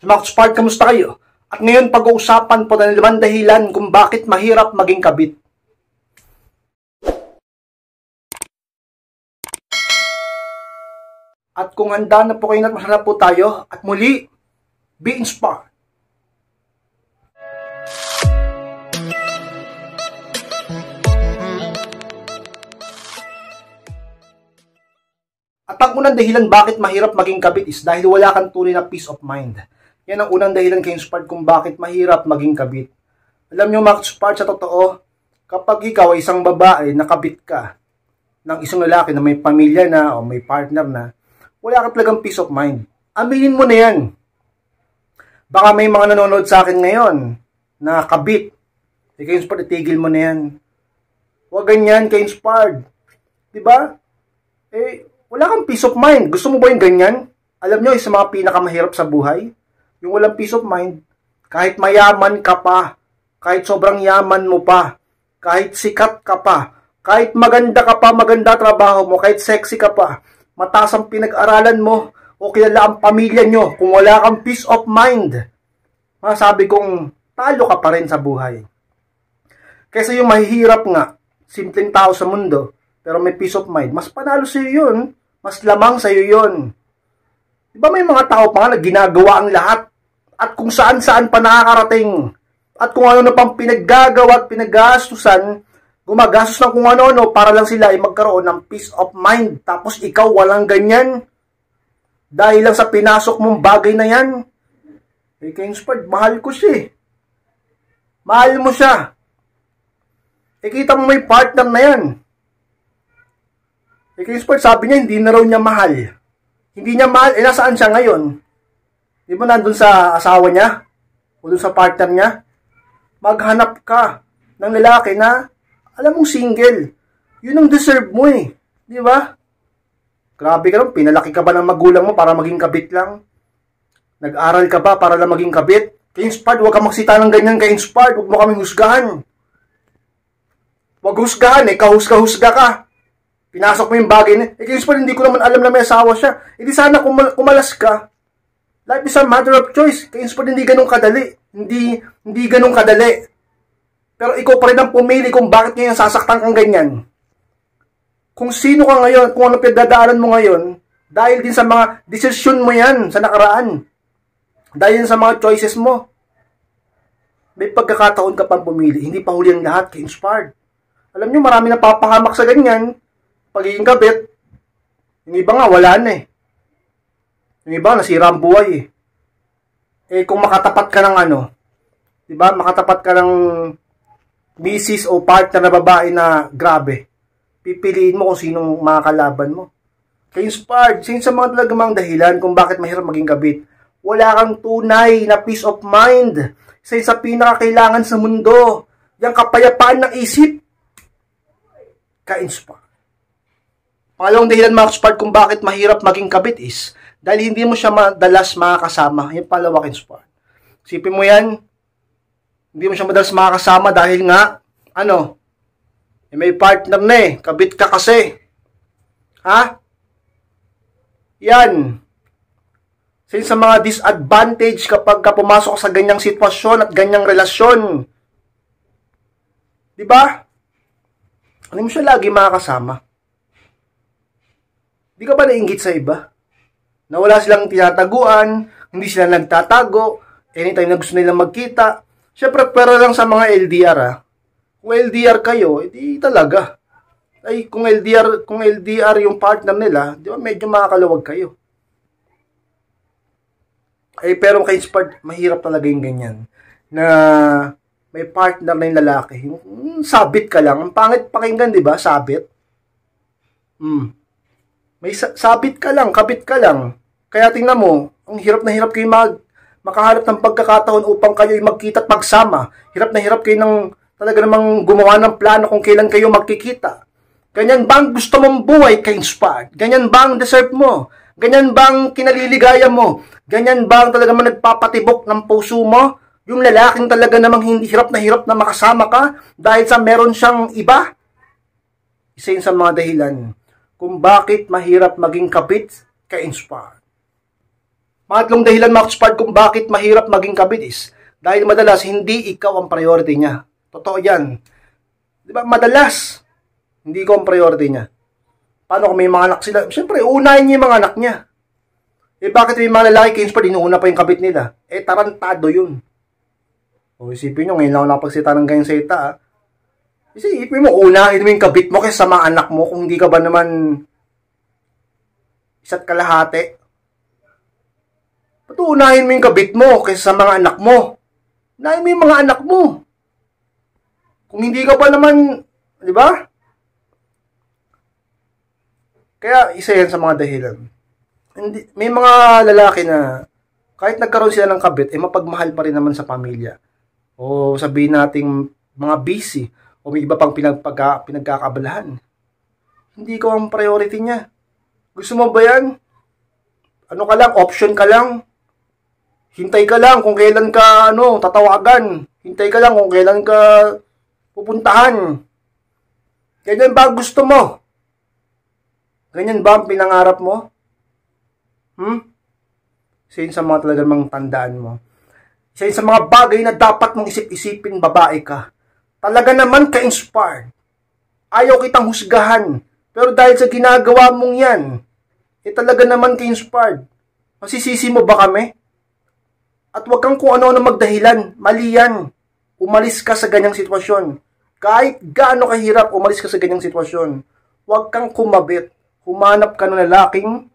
Mga ka-spark, kamusta kayo? At ngayon pag-uusapan po ng 5 dahilan kung bakit mahirap maging kabit. At kung handa na po kayo at masarap po tayo, at muli, be inspired. At ang unang dahilan bakit mahirap maging kabit is dahil wala kang tunay na peace of mind. Yan ang unang dahilan kay Inspired kung bakit mahirap maging kabit. Alam nyo mga Inspired, sa totoo, kapag ikaw ay isang babae, nakabit ka ng isang lalaki na may pamilya na o may partner na, wala ka talagang peace of mind. Aminin mo na yan. Baka may mga nanonood sa akin ngayon na kabit. Kay Inspired, itigil mo na yan. Huwag ganyan kay Inspired. Diba? Wala kang peace of mind. Gusto mo ba yung ganyan? Alam nyo, isa mga pinakamahirap sa buhay, yung walang peace of mind, kahit mayaman ka pa, kahit sobrang yaman mo pa, kahit sikat ka pa, kahit maganda ka pa, maganda trabaho mo, kahit sexy ka pa, mataas ang pinag-aralan mo, o kilala ang pamilya nyo, kung wala kang peace of mind, masabi kong talo ka pa rin sa buhay. Kaysa yung mahihirap nga, simpleng tao sa mundo, pero may peace of mind, mas panalo sa'yo yun, mas lamang sa'yo yun. Diba may mga tao pa nga na ginagawa ang lahat at kung saan-saan pa nakakarating at kung ano na pang pinaggagawa at pinaggastusan, gumagastos ng kung ano-ano para lang sila ay magkaroon ng peace of mind. Tapos ikaw walang ganyan dahil lang sa pinasok mong bagay na yan. Kay Inspired, mahal ko siya. Mahal mo siya. Kita mo may partner na yan. Kay Inspired, sabi niya, hindi na raw niya mahal. Hindi niya mahal. Nasaan siya ngayon? Di ba nandun sa asawa niya? O dun sa partner niya? Maghanap ka ng lalaki na, alam mong single. Yun ang deserve mo eh. Di ba? Grabe ka lang. Pinalaki ka ba ng magulang mo para maging kabit lang? Nag-aral ka ba para lang maging kabit? Kay Inspired, huwag ka magsita ng ganyan kay Inspired. Huwag mo kaming husgahan. Huwag husgahan eh. Kahusga-husga ka. Pinasok mo yung bagay na, kay Inspired, hindi ko naman alam na may asawa siya. Hindi sana kumalas ka. Life is a matter of choice. Kay Inspired, hindi ganun kadali. Hindi ganun kadali. Pero ikaw pa rin ang pumili kung bakit ngayon sasaktan kang ganyan. Kung sino ka ngayon, kung ano pinagdadaanan mo ngayon, dahil din sa mga desisyon mo yan sa nakaraan. Dahil din sa mga choices mo. May pagkakataon ka pang pumili. Hindi pa huli ang lahat kay Inspired. Alam nyo, marami na papahamak sa ganyan. Pagiging kabit, yung iba nga wala na eh. Yung iba nasira ang buhay eh. Kung makatapat ka ng ano, diba, makatapat ka ng misis o partner na babae na grabe, pipiliin mo kung sinong makakalaban mo. Kaya Inspired, sa mga talagang dahilan kung bakit mahirap maging kabit, wala kang tunay na peace of mind. Isa sa pinakakailangan sa mundo, yung kapayapaan ng isip. Ka-Inspired. Pangalawang dahilan mga ka-Inspired kung bakit mahirap maging kabit is dahil hindi mo siya madalas makakasama. Yung palawa ka-Inspired. Isipin mo yan, hindi mo siya madalas makakasama dahil nga, may partner na eh. Kabit ka kasi. Ha? Yan. Sa mga disadvantage kapag ka pumasok sa ganyang sitwasyon at ganyang relasyon. Diba? Hindi mo siya lagi makakasama. Di ka ba nainggit sa iba? Na wala silang tinataguan, hindi sila nagtatago, anytime na gusto nilang magkita. Siyempre, pero lang sa mga LDR Kung LDR kayo, edi talaga. Kung LDR yung partner nila, di ba medyo makakalawag kayo. Pero kay Inspired, mahirap talaga yung ganyan. Na may partner na yung lalaki. Sabit ka lang. Ang pangit pakinggan, di ba? Sabit. May sabit ka lang, kabit ka lang. Kaya tingnan mo, ang hirap na hirap kayo makahanap ng pagkakataon upang kayo magkita at magsama. Hirap na hirap kayo ng talaga namang gumawa ng plano kung kailan kayo magkikita. Ganyan bang gusto mong buhay kay Inspired? Ganyan bang deserve mo? Ganyan bang kinaliligaya mo? Ganyan bang talaga man nagpapatibok ng puso mo? Yung lalaking talaga namang hindi hirap na makasama ka dahil sa meron siyang iba? Isa yun sa mga dahilan kung bakit mahirap maging kabit kay Inspired. Pangatlong dahilan mga kaspard kung bakit mahirap maging kabit is dahil madalas hindi ikaw ang priority niya. Totoo yan. Di ba? Madalas, hindi ikaw ang priority niya. Paano kung may mga anak sila? Siyempre, unahin niya yung mga anak niya. Eh bakit may mga lalaki kayo kaspard, inuuna pa yung kabit nila? Eh tarantado yun. O isipin nyo, ngayon lang ako napagsita ng ganyang seta. Isipin mo, unahin mo yung kabit mo kaysa sa mga anak mo kung hindi ka ba naman isa't kalahati. Unahin mo yung kabit mo kaysa sa mga anak mo. Unahin mo yung mga anak mo. Kung hindi ka pa naman, di ba? Kaya isa yan sa mga dahilan. May mga lalaki na kahit nagkaroon sila ng kabit, mapagmahal pa rin naman sa pamilya. O sabihin nating mga busy o may iba pang pinagkakabalahan. Hindi ko ang priority niya. Gusto mo ba yan? Ano ka lang, option ka lang. Hintay ka lang kung kailan ka tatawagan. Hintay ka lang kung kailan ka pupuntahan. Ganyan ba gusto mo? Ganyan ba ang pinangarap mo? Isa yun sa mga talagang mga tandaan mo. Isa yun sa mga bagay na dapat mong isip-isipin babae ka. Talaga naman ka-inspired. Ayaw kitang husgahan. Pero dahil sa ginagawa mong yan, talaga naman ka-inspired. Masisisi mo ba kami? At huwag kang kung ano-ano magdahilan. Mali yan. Umalis ka sa ganyang sitwasyon. Kahit gaano kahirap, umalis ka sa ganyang sitwasyon. Huwag kang kumabit. Humanap ka ng lalaking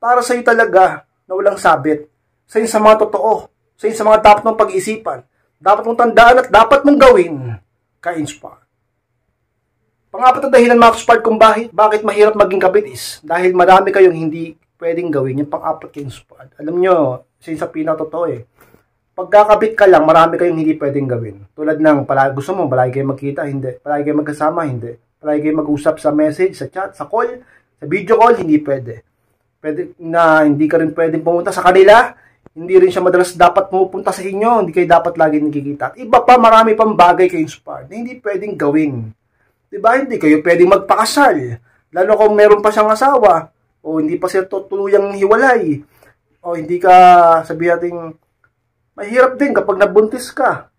para sa'yo talaga na walang sabit. Sa'yo sa mga totoo. Sa'yo sa mga dapat mong pag-isipan. Dapat mong tandaan at dapat mong gawin. Ka-inspire. Pangapat na dahilan mga kaspard kung bakit mahirap maging kabit is dahil marami kayong hindi pwedeng gawin. Yung pang-apat ka-inspire. Alam nyo, sa pinatotoo pagkakabit ka lang, marami kayong hindi pwedeng gawin. Tulad ng, gusto mo, palagi kayo magkita, hindi. Palagi kayo magkasama, hindi. Palagi kayo mag-usap sa message, sa chat, sa call, sa video call, hindi pwede. Pwede na hindi ka rin pwedeng pumunta sa kanila, hindi rin siya madalas dapat pupunta sa inyo, hindi kayo dapat lagi nagkikita. At iba pa, marami pang bagay kayo inspired na hindi pwedeng gawin. Diba? Hindi kayo pwedeng magpakasal. Lalo kung meron pa siyang asawa, o hindi pa siya tuluyang hiwalay, o hindi ka, sabi natin, mahirap din kapag nabuntis ka.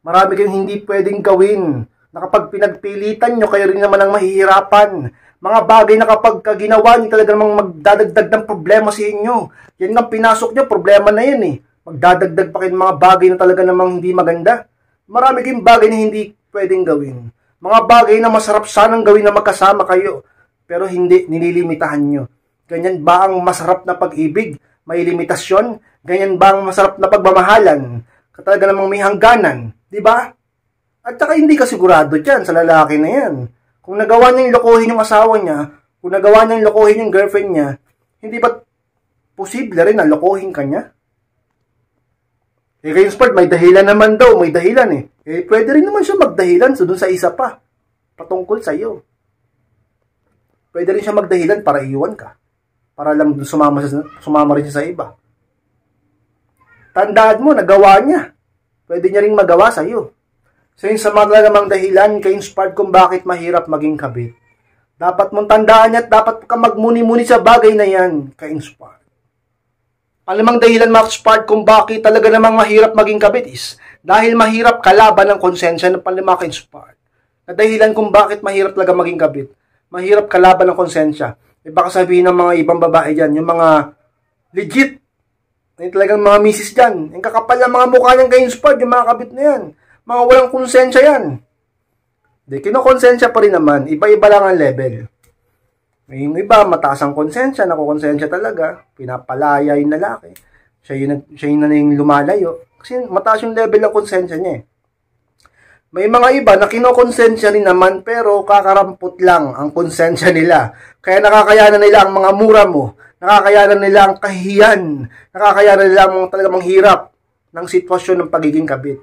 Marami kayong hindi pwedeng gawin na kapag pinagpilitan nyo, kayo rin naman ang mahihirapan. Mga bagay na kapag ginawa nyo talaga namang magdadagdag ng problema sa inyo. Yan nga pinasok nyo, problema na yan Magdadagdag pa kayo ng mga bagay na talaga namang hindi maganda. Marami kayong bagay na hindi pwedeng gawin. Mga bagay na masarap sanang gawin na magkasama kayo, pero hindi, nililimitahan nyo. Ganyan ba ang masarap na pag-ibig? May limitasyon? Ganyan ba ang masarap na pagmamahalan? Talaga namang may hangganan, di ba? At saka hindi ka sigurado dyan sa lalaki na yan. Kung nagawa niyang lokohin yung asawa niya, kung nagawa niyang lokohin yung girlfriend niya, hindi ba posible rin na lokohin ka niya? Kayo sport, may dahilan naman daw, may dahilan pwede rin naman siya magdahilan doon sa isa pa, patungkol sa iyo. Pwede rin siya magdahilan para iiwan ka. Para lang sumama rin siya sa iba. Tandaan mo, nagawa niya. Pwede niya rin magawa sa iyo. So yun sa mga talagang dahilan ka-inspired kung bakit mahirap maging kabit. Dapat mong tandaan niya at dapat ka magmuni-muni sa bagay na yan, ka-inspired. Alamang dahilan mga ka-inspired kung bakit talaga namang mahirap maging kabit is dahil mahirap kalaban ng konsensya ng panlima ka-inspired. Na dahilan kung bakit mahirap talaga maging kabit. Mahirap kalaban ng konsensya. Baka sabihin ng mga ibang babae dyan, yung mga legit, yung talagang mga misis dyan, yung kakapal ng mga mukha niyang ka-inspired, yung mga kabit na yan. Mga walang konsensya yan. Di, kinokonsensya pa rin naman, iba-iba lang ang level. May iba, mataas ang konsensya, nakukonsensya talaga, pinapalaya yung lalaki. Siya yung lumalayo. Kasi mataas yung level ng konsensya niya May mga iba na kinokonsensya rin naman pero kakarampot lang ang konsensya nila. Kaya nakakayanan nila ang mga mura mo. Nakakayanan nila ang kahihiyan. Nakakayanan nila ang talagang hirap ng sitwasyon ng pagiging kabit.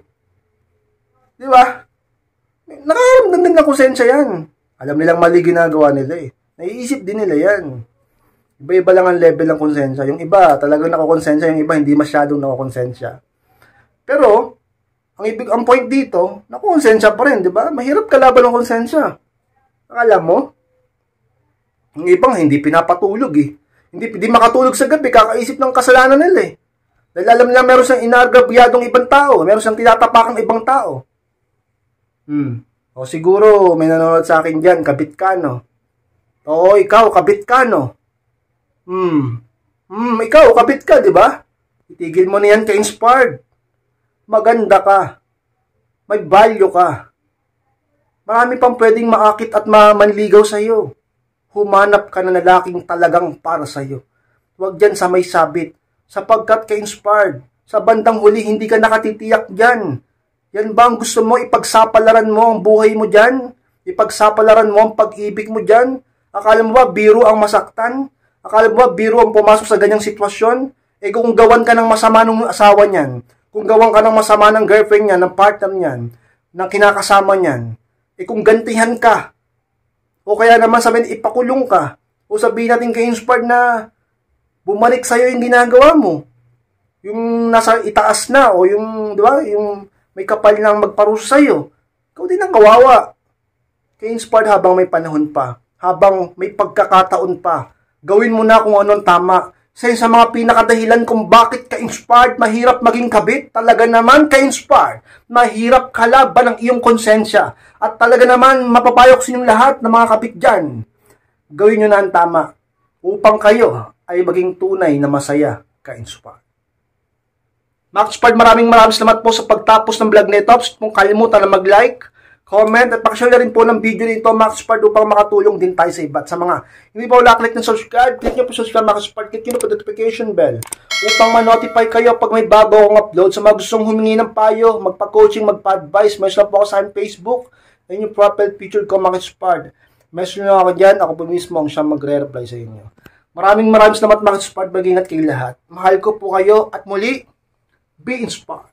Di ba? Nakakaramdam din ng konsensya yan. Alam nilang mali ginagawa nila Naiisip din nila yan. Iba-iba lang ang level ng konsensya. Yung iba talagang nakakonsensya, yung iba hindi masyadong nakakonsensya. Pero ang point dito, nakonsensya pa rin, di ba? Mahirap kalaban ng konsensya. Akala mo? Yung ibang hindi pinapatulog Hindi makatulog sa gabi, kakaisip ng kasalanan nila eh. Dahil alam nila meron siyang inagabyadong ibang tao, meron siyang tinatapakang ibang tao. O siguro, may nanonood sa akin dyan, kabit ka, no? Oo, ikaw, kabit ka, no? Ikaw, kabit ka, di ba? Itigil mo na yan ka-inspired. Maganda ka. May value ka. Marami pang pwedeng maakit at manligaw sa'yo. Humanap ka na lalaking talagang para sa'yo. Huwag dyan sa may sabit. Sapagkat ka-inspired. Sa bandang huli, hindi ka nakatitiyak dyan. Yan ba ang gusto mo? Ipagsapalaran mo ang buhay mo dyan? Ipagsapalaran mo ang pag-ibig mo dyan? Akala mo ba biro ang masaktan? Akala mo ba biro ang pumasok sa ganyang sitwasyon? Eh kung gawan ka ng masama ng asawa niyan, kung gawan ka ng masama ng girlfriend niyan, ng partner niyan, ng kinakasama niyan, eh kung gantihan ka, o kaya naman sabihin ipakulong ka, o sabihin natin ka-inspired na bumalik sa'yo yung ginagawa mo, yung nasa itaas na, o yung, di ba, yung may kapal lang magparusa sa'yo, ikaw din ang kawawa. Ka-inspired habang may panahon pa, habang may pagkakataon pa, gawin mo na kung anong tama. Sa mga pinakadahilan kung bakit ka-inspired, mahirap maging kabit, talaga naman ka-inspired, mahirap kalaban ang iyong konsensya. At talaga naman, mapapayok sa inyong lahat ng mga kabit dyan. Gawin nyo na ang tama upang kayo ay maging tunay na masaya ka-inspired. Max-inspired, maraming salamat po sa pagtapos ng vlog nito. Kung kalimutan na mag-like, comment, at pakishare na rin po ng video nito, Max-inspired, upang makatulong din tayo sa iba. At sa mga hindi pa wala click ng subscribe, click nyo po subscribe, Max-inspired, click nyo po notification bell upang ma-notify kayo pag may bago akong upload. Sa mga gustong humingi ng payo, magpa-coaching, magpa-advise, message lang po ako sa Facebook, ayun yung profile picture ko, Max-inspired. Message nyo ako dyan, ako po mismo ang siyang magre-reply sa inyo. Maraming salamat, Max-inspired, mag-ingat kayo lahat. Mahal ko po kayo, at muli, be inspired.